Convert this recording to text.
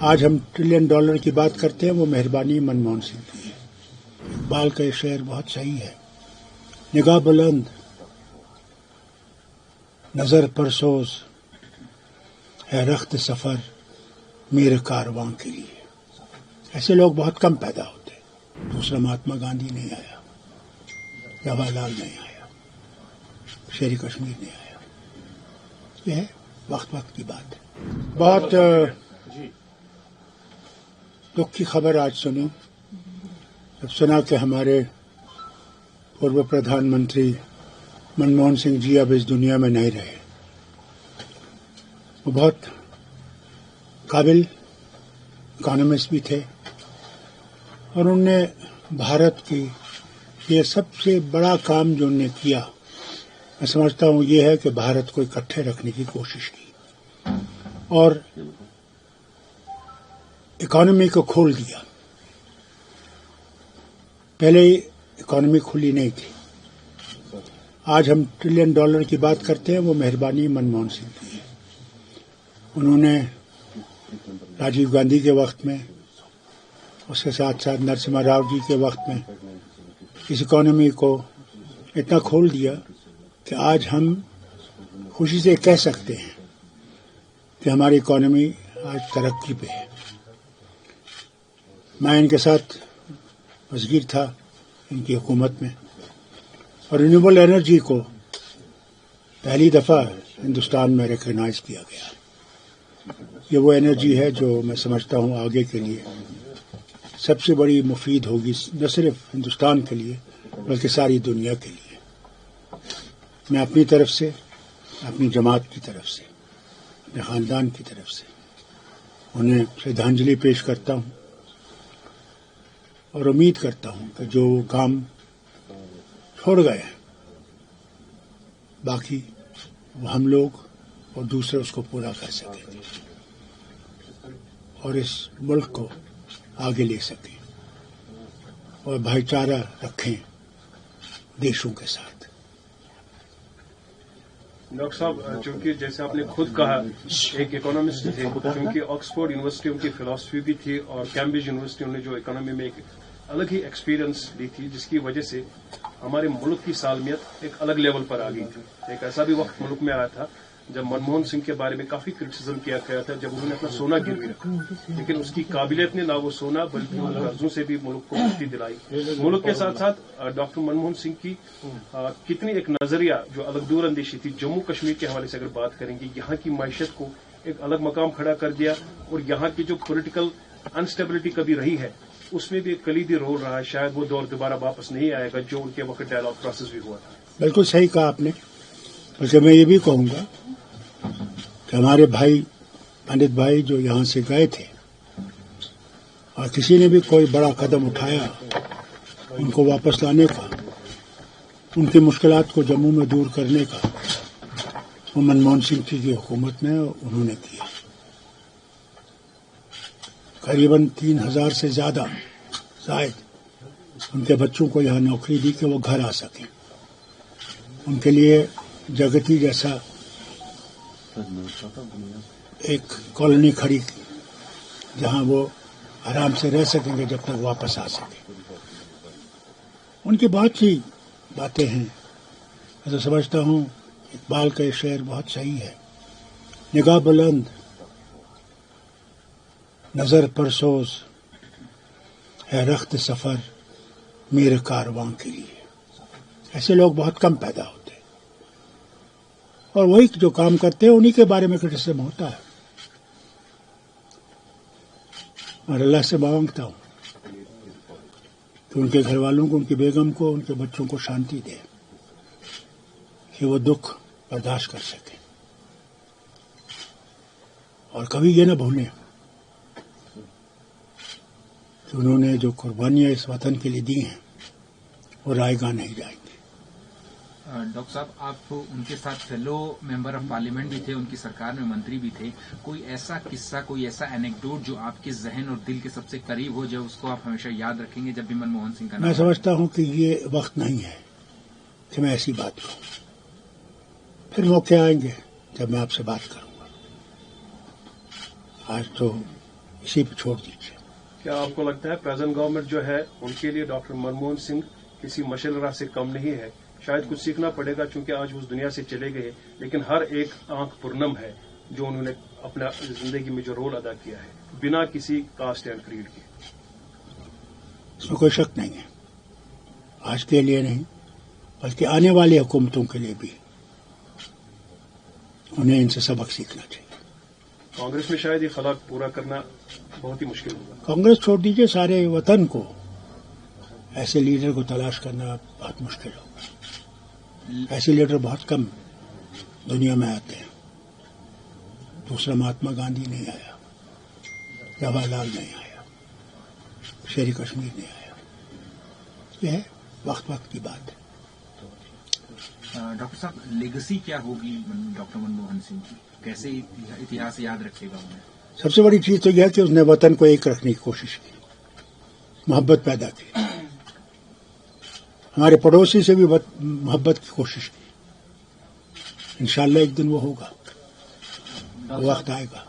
آج ہم $1 ٹریلین کی بات کرتے ہیں، وہ مہربانی منموہن سنگھ کی ہے۔ اقبال کا یہ شعر بہت صحیح ہے، نگاہ بلند نظر پرسوز ہے رخت سفر میر کارواں کے لیے۔ ایسے لوگ بہت کم پیدا ہوتے ہیں۔ دوسرا مہاتما گاندھی نہیں آیا، جواہر لال نہیں آیا، شیر کشمیر نہیں آیا۔ یہ ہے وقت کی بات ہے۔ بہت دکھ کی خبر آج سنی جب سنا کہ ہمارے پورو پردھان منتری منموہن سنگھ جی اب اس دنیا میں نہیں رہے۔ وہ بہت قابل اکانومسٹ بھی تھے اور انہوں نے بھارت کی یہ سب سے بڑا کام جو انہوں نے کیا، میں سمجھتا ہوں یہ ہے کہ بھارت کو اکٹھے رکھنے کی کوشش کی اور اکانومی کو کھول دیا۔ پہلے اکانومی کھلی نہیں تھی۔ آج ہم $1 ٹریلین کی بات کرتے ہیں، وہ مہربانی منموہن سنگھ کی ہے۔ انہوں نے راجیو گاندھی کے وقت میں، اس کے ساتھ ساتھ نرسمہا راؤ جی کے وقت میں اس اکانومی کو اتنا کھول دیا کہ آج ہم خوشی سے کہہ سکتے ہیں کہ ہماری اکانومی آج ترقی پہ ہے۔ میں ان کے ساتھ وزیر تھا ان کی حکومت میں، اور رینیوبل انرجی کو پہلی دفعہ ہندوستان میں ریکگنائز کیا گیا۔ یہ وہ انرجی ہے جو میں سمجھتا ہوں آگے کے لیے سب سے بڑی مفید ہوگی، نہ صرف ہندوستان کے لیے بلکہ ساری دنیا کے لیے۔ میں اپنی طرف سے، اپنی جماعت کی طرف سے، اپنے خاندان کی طرف سے انہیں شردھانجلی پیش کرتا ہوں اور امید کرتا ہوں کہ جو کام چھوڑ گئے ہیں باقی وہ ہم لوگ اور دوسرے اس کو پورا کر سکیں اور اس ملک کو آگے لے سکیں اور بھائی چارہ رکھیں دیشوں کے ساتھ۔ ڈاکٹر صاحب، چونکہ جیسے آپ نے خود کہا ایک اکانومسٹ تھے، چونکہ آکسفورڈ یونیورسٹی ان کی فلاسفی بھی تھی اور کیمبرج یونیورسٹی انہوں نے جو اکانومی میں ایک الگ ہی ایکسپیرئنس لی تھی، جس کی وجہ سے ہمارے ملک کی سالمیت ایک الگ لیول پر آ گئی تھی۔ ایک ایسا بھی وقت ملک میں آیا تھا جب منموہن سنگھ کے بارے میں کافی کرٹیسزم کیا گیا تھا، جب انہوں نے اپنا سونا گروی رکھا، لیکن اس کی قابلیت نے نہ وہ سونا بلکہ ان قرضوں سے بھی ملک کو مکتی دلائی۔ ملک کے ساتھ ساتھ ڈاکٹر منموہن سنگھ کی کتنی ایک نظریہ جو الگ دور اندیشی تھی، جموں کشمیر کے حوالے سے اگر بات کریں گے، یہاں کی معیشت کو ایک الگ مقام کھڑا کر دیا اور یہاں کی جو پولیٹیکل انسٹیبلٹی کبھی رہی ہے اس میں بھی ایک کلیدی رول رہا ہے۔ شاید وہ دور دوبارہ واپس نہیں آئے گا جو ان کے وقت ڈائلاگ پروسیس بھی ہوا تھا۔ بالکل صحیح کہا آپ نے، بلکہ میں یہ بھی کہوں گا کہ ہمارے بھائی پنڈت بھائی جو یہاں سے گئے تھے اور کسی نے بھی کوئی بڑا قدم اٹھایا ان کو واپس لانے کا، ان کی مشکلات کو جموں میں دور کرنے کا، وہ منموہن سنگھ جی کی حکومت میں انہوں نے کیا۔ قریباً 3,000 سے زائد ان کے بچوں کو یہاں نوکری دی کہ وہ گھر آ سکیں۔ ان کے لیے جگتی جیسا ایک کالونی کھڑی کی جہاں وہ آرام سے رہ سکیں گے جب تک واپس آ سکیں۔ ان کی بہت سی باتیں ہیں۔ میں تو سمجھتا ہوں اقبال کا یہ شعر بہت صحیح ہے، نگاہ بلند نظر پرسوز ہے رخت سفر میر کارواں کے لیے۔ ایسے لوگ بہت کم پیدا ہوتے ہیں اور وہی جو کام کرتے ہیں انہی کے بارے میں کرٹیسزم ہوتا ہے۔ اور اللہ سے مانگتا ہوں کہ ان کے گھر والوں کو، ان کی بیگم کو، ان کے بچوں کو شانتی دے کہ وہ دکھ برداشت کر سکیں اور کبھی یہ نہ بھولیں کہ انہوں نے جو قربانیاں اس وطن کے لیے دی ہیں وہ رائے گاہ نہیں جائیں گی۔ ڈاکٹر صاحب، آپ ان کے ساتھ فیلو ممبر آف پارلیمنٹ بھی تھے، ان کی سرکار میں منتری بھی تھے۔ کوئی ایسا قصہ، کوئی ایسا اینیکڈوٹ جو آپ کے ذہن اور دل کے سب سے قریب ہو جائے، اس کو آپ ہمیشہ یاد رکھیں گے جب بھی منموہن سنگھ کا نام؟ میں سمجھتا ہوں کہ یہ وقت نہیں ہے کہ میں ایسی بات کروں۔ پھر موقع آئیں گے جب میں آپ سے بات کروں گا۔ آج تو اسی پہ چھوڑ دیجیے. کیا آپ کو لگتا ہے پریزنٹ گورنمنٹ جو ہے ان کے لیے ڈاکٹر منموہن سنگھ کسی مشعل راہ سے کم نہیں ہے؟ شاید کچھ سیکھنا پڑے گا چونکہ آج وہ اس دنیا سے چلے گئے، لیکن ہر ایک آنکھ پرنم ہے جو انہوں نے اپنا زندگی میں جو رول ادا کیا ہے بنا کسی کاسٹ اینڈ کریڈ کے. اس میں کوئی شک نہیں ہے. آج کے لیے نہیں بلکہ آنے والی حکومتوں کے لیے بھی انہیں ان سے سبق سیکھنا چاہیے. کانگریس میں شاید یہ خلا پورا کرنا بہت ہی مشکل ہوگا. کانگریس چھوڑ دیجیے، سارے وطن کو ایسے لیڈر کو تلاش کرنا بہت مشکل ہوگا. ایسے لیڈر بہت کم دنیا میں آتے ہیں. دوسرا مہاتما گاندھی نہیں آیا، جواہر لال نہیں آیا، شیر کشمیر نہیں آیا. یہ ہے وقت کی بات ہے. ڈاکٹر صاحب لیگسی کیا ہوگی ڈاکٹر منموہن سنگھ کی؟ کیسے اتہاس یاد رکھے گا انہیں؟ سب سے بڑی چیز تو یہ ہے کہ اس نے وطن کو ایک رکھنے کی کوشش کی، محبت پیدا کی، ہمارے پڑوسی سے بھی محبت کی کوشش کی. انشاءاللہ ایک دن وہ ہوگا، وقت آئے گا.